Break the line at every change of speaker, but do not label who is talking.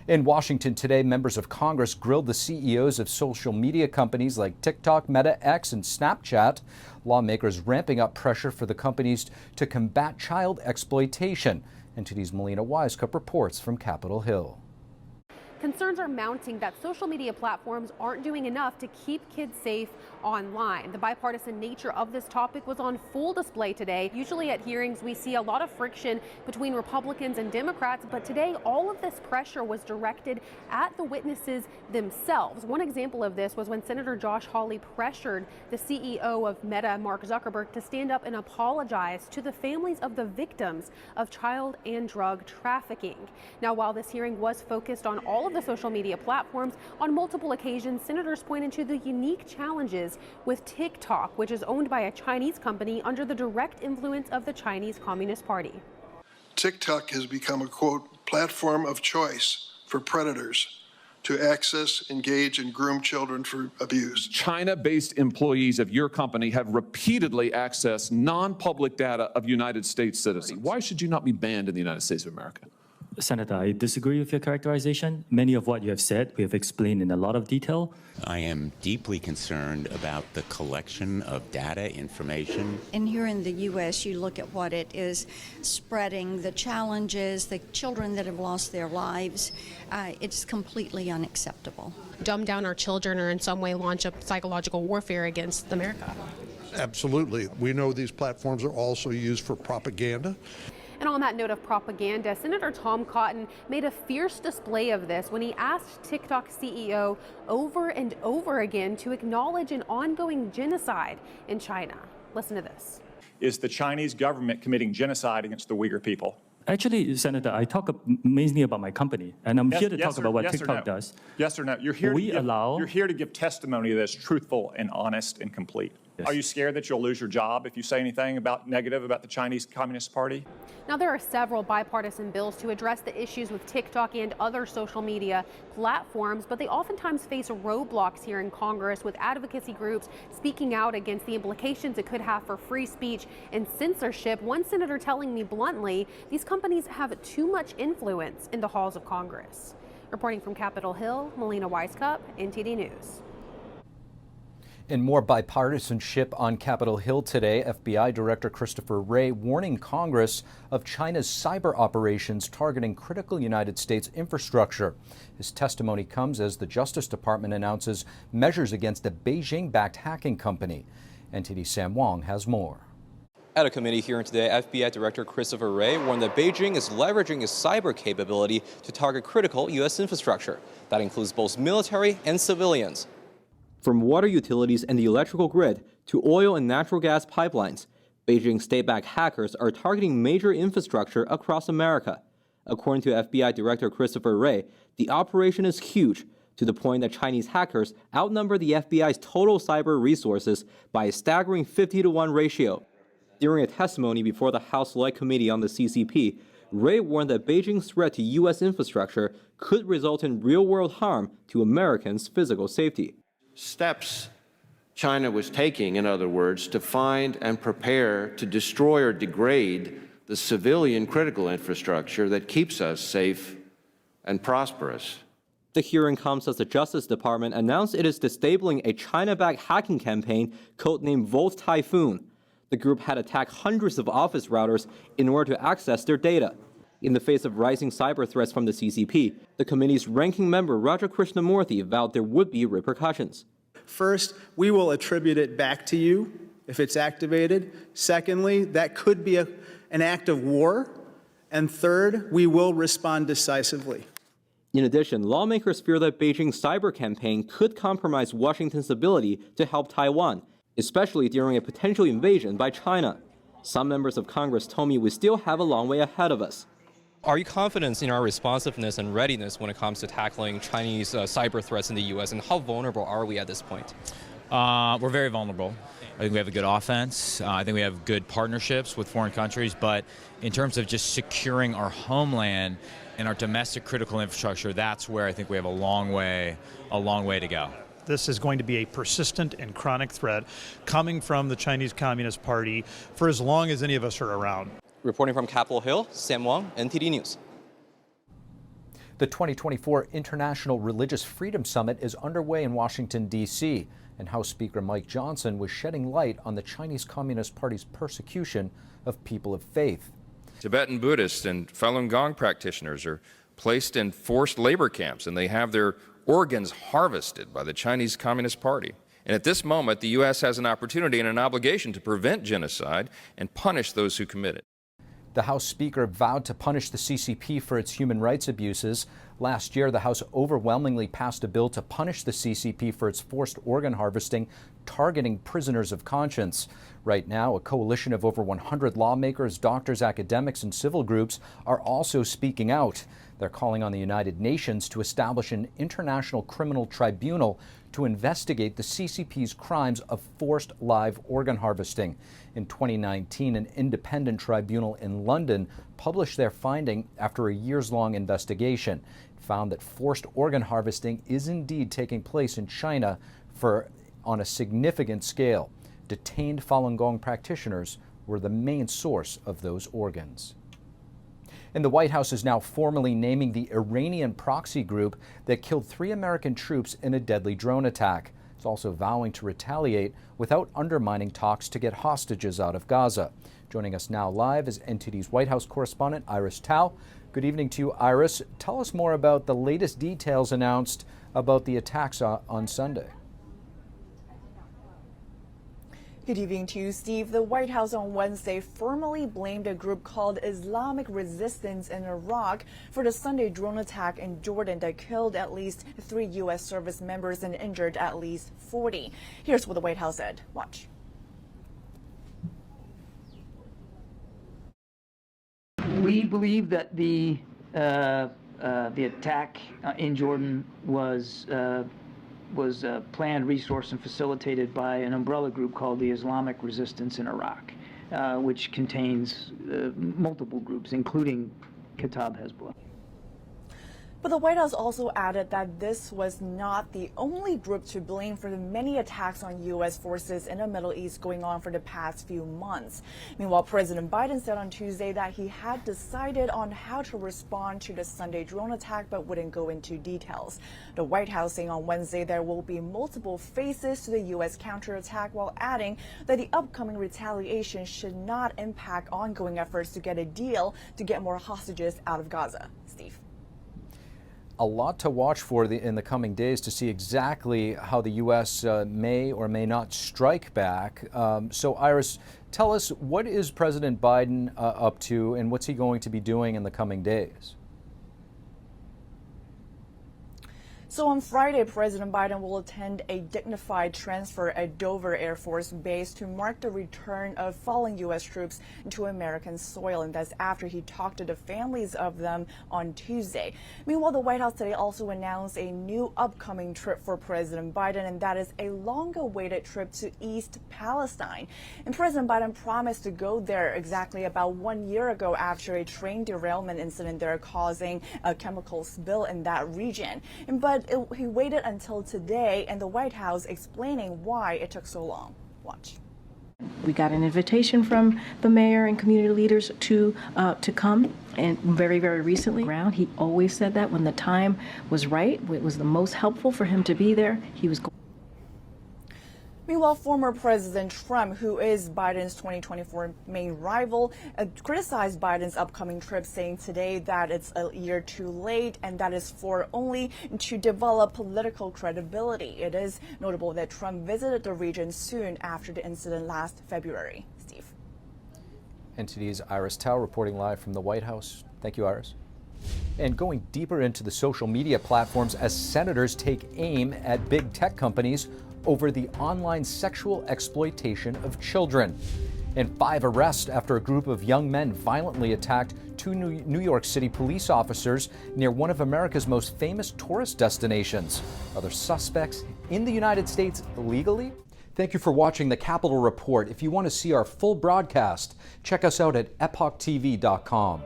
In Washington today, members of Congress grilled the CEOs of social media companies like TikTok, Meta, X, and Snapchat. Lawmakers ramping up pressure for the companies to combat child exploitation. NTD's Melina Wisecup reports from Capitol Hill.
Concerns are mounting that social media platforms aren't doing enough to keep kids safe online. The bipartisan nature of this topic was on full display today. Usually at hearings, we see a lot of friction between Republicans and Democrats, but today all of this pressure was directed at the witnesses themselves. One example of this was when Senator Josh Hawley pressured the CEO of Meta, Mark Zuckerberg, to stand up and apologize to the families of the victims of child and drug trafficking. Now, while this hearing was focused on all of the social media platforms, on multiple occasions, senators pointed to the unique challenges with TikTok, which is owned by a Chinese company under the direct influence of the Chinese Communist Party.
TikTok has become a, quote, platform of choice for predators to access, engage, and groom children for abuse.
China-based employees of your company have repeatedly accessed non-public data of United States citizens. Why should you not be banned in the United States of America?
Senator, I disagree with your characterization. Many of what you have said, we have explained in a lot of detail.
I am deeply concerned about the collection of data, information.
And here in the U.S., you look at what it is spreading, the challenges, the children that have lost their lives. It's completely unacceptable.
Dumb down our children or in some way launch a psychological warfare against America.
Absolutely. We know these platforms are also used for propaganda.
And on that note of propaganda, Senator Tom Cotton made a fierce display of this when he asked TikTok CEO over and over again to acknowledge an ongoing genocide in China. Listen to this.
Is the Chinese government committing genocide against the Uyghur people?
Actually, Senator, I talk mainly about my company, and I'm here to talk about what TikTok does.
Yes or no? You're here to give testimony that's truthful and honest and complete. Yes. Are you scared that you'll lose your job if you say anything negative about the Chinese Communist Party?
Now, there are several bipartisan bills to address the issues with TikTok and other social media platforms, but they oftentimes face roadblocks here in Congress, with advocacy groups speaking out against the implications it could have for free speech and censorship. One senator telling me bluntly, these companies have too much influence in the halls of Congress. Reporting from Capitol Hill, Melina Wisecup, NTD News.
In more bipartisanship on Capitol Hill today, FBI Director Christopher Wray warning Congress of China's cyber operations targeting critical United States infrastructure. His testimony comes as the Justice Department announces measures against a Beijing-backed hacking company. NTD Sam Wong has more.
At a committee hearing today, FBI Director Christopher Wray warned that Beijing is leveraging its cyber capability to target critical U.S. infrastructure. That includes both military and civilians.
From water utilities and the electrical grid to oil and natural gas pipelines, Beijing state-backed hackers are targeting major infrastructure across America. According to FBI Director Christopher Wray, the operation is huge, to the point that Chinese hackers outnumber the FBI's total cyber resources by a staggering 50-to-1 ratio. During a testimony before the House Select Committee on the CCP, Wray warned that Beijing's threat to U.S. infrastructure could result in real-world harm to Americans' physical safety.
Steps China was taking, in other words, to find and prepare to destroy or degrade the civilian critical infrastructure that keeps us safe and prosperous.
The hearing comes as the Justice Department announced it is disabling a China-backed hacking campaign codenamed Volt Typhoon. The group had attacked hundreds of office routers in order to access their data. In the face of rising cyber threats from the CCP, the committee's ranking member Raja Krishnamurthy vowed there would be repercussions.
First, we will attribute it back to you if it's activated. Secondly, that could be an act of war. And third, we will respond decisively.
In addition, lawmakers fear that Beijing's cyber campaign could compromise Washington's ability to help Taiwan, especially during a potential invasion by China. Some members of Congress told me we still have a long way ahead of us.
Are you confident in our responsiveness and readiness when it comes to tackling Chinese cyber threats in the U.S., and how vulnerable are we at this point?
We're very vulnerable. I think we have a good offense. I think we have good partnerships with foreign countries, but in terms of just securing our homeland and our domestic critical infrastructure, that's where I think we have a long way to go.
This is going to be a persistent and chronic threat coming from the Chinese Communist Party for as long as any of us are around.
Reporting from Capitol Hill, Sam Wong, NTD News.
The 2024 International Religious Freedom Summit is underway in Washington, D.C., and House Speaker Mike Johnson was shedding light on the Chinese Communist Party's persecution of people of faith.
Tibetan Buddhists and Falun Gong practitioners are placed in forced labor camps, and they have their organs harvested by the Chinese Communist Party. And at this moment, the U.S. has an opportunity and an obligation to prevent genocide and punish those who commit it.
The House Speaker vowed to punish the CCP for its human rights abuses. Last year, the House overwhelmingly passed a bill to punish the CCP for its forced organ harvesting, targeting prisoners of conscience. Right now, a coalition of over 100 lawmakers, doctors, academics, and civil groups are also speaking out. They're calling on the United Nations to establish an international criminal tribunal to investigate the CCP's crimes of forced live organ harvesting. In 2019, an independent tribunal in London published their finding after a years-long investigation. It found that forced organ harvesting is indeed taking place in China on a significant scale. Detained Falun Gong practitioners were the main source of those organs. And the White House is now formally naming the Iranian proxy group that killed 3 American troops in a deadly drone attack. It's also vowing to retaliate without undermining talks to get hostages out of Gaza. Joining us now live is NTD's White House correspondent Iris Tao. Good evening to you, Iris. Tell us more about the latest details announced about the attacks on Sunday.
Good evening to you, Steve. The White House on Wednesday formally blamed a group called Islamic Resistance in Iraq for the Sunday drone attack in Jordan that killed at least 3 U.S. service members and injured at least 40. Here's what the White House said. Watch.
We believe that the attack in Jordan was planned, resourced, and facilitated by an umbrella group called the Islamic Resistance in Iraq, which contains multiple groups, including Kataib Hezbollah.
But the White House also added that this was not the only group to blame for the many attacks on U.S. forces in the Middle East going on for the past few months. Meanwhile, President Biden said on Tuesday that he had decided on how to respond to the Sunday drone attack but wouldn't go into details. The White House saying on Wednesday there will be multiple phases to the U.S. counterattack, while adding that the upcoming retaliation should not impact ongoing efforts to get a deal to get more hostages out of Gaza. Steve.
A lot to watch for in the coming days to see exactly how the U.S. may or may not strike back. So, Iris, tell us, what is President Biden up to, and what's he going to be doing in the coming days?
So on Friday, President Biden will attend a dignified transfer at Dover Air Force Base to mark the return of fallen U.S. troops to American soil, and that's after he talked to the families of them on Tuesday. Meanwhile, the White House today also announced a new upcoming trip for President Biden, and that is a long-awaited trip to East Palestine. And President Biden promised to go there exactly about 1 year ago after a train derailment incident there causing a chemical spill in that region. But he waited until today, and the White House explaining why it took so long. Watch.
We got an invitation from the mayor and community leaders to come, and very, very recently. He always said that when the time was right, it was the most helpful for him to be there. He was going.
Meanwhile, former President Trump, who is Biden's 2024 main rival, criticized Biden's upcoming trip, saying today that it's a year too late and that is for only to develop political credibility. It is notable that Trump visited the region soon after the incident last February. Steve.
NTD's Iris Tao reporting live from the White House. Thank you, Iris. And going deeper into the social media platforms as senators take aim at big tech companies over the online sexual exploitation of children. And 5 arrests after a group of young men violently attacked 2 New York City police officers near one of America's most famous tourist destinations. Are there suspects in the United States illegally? Thank you for watching the Capitol Report. If you want to see our full broadcast, check us out at epochtv.com.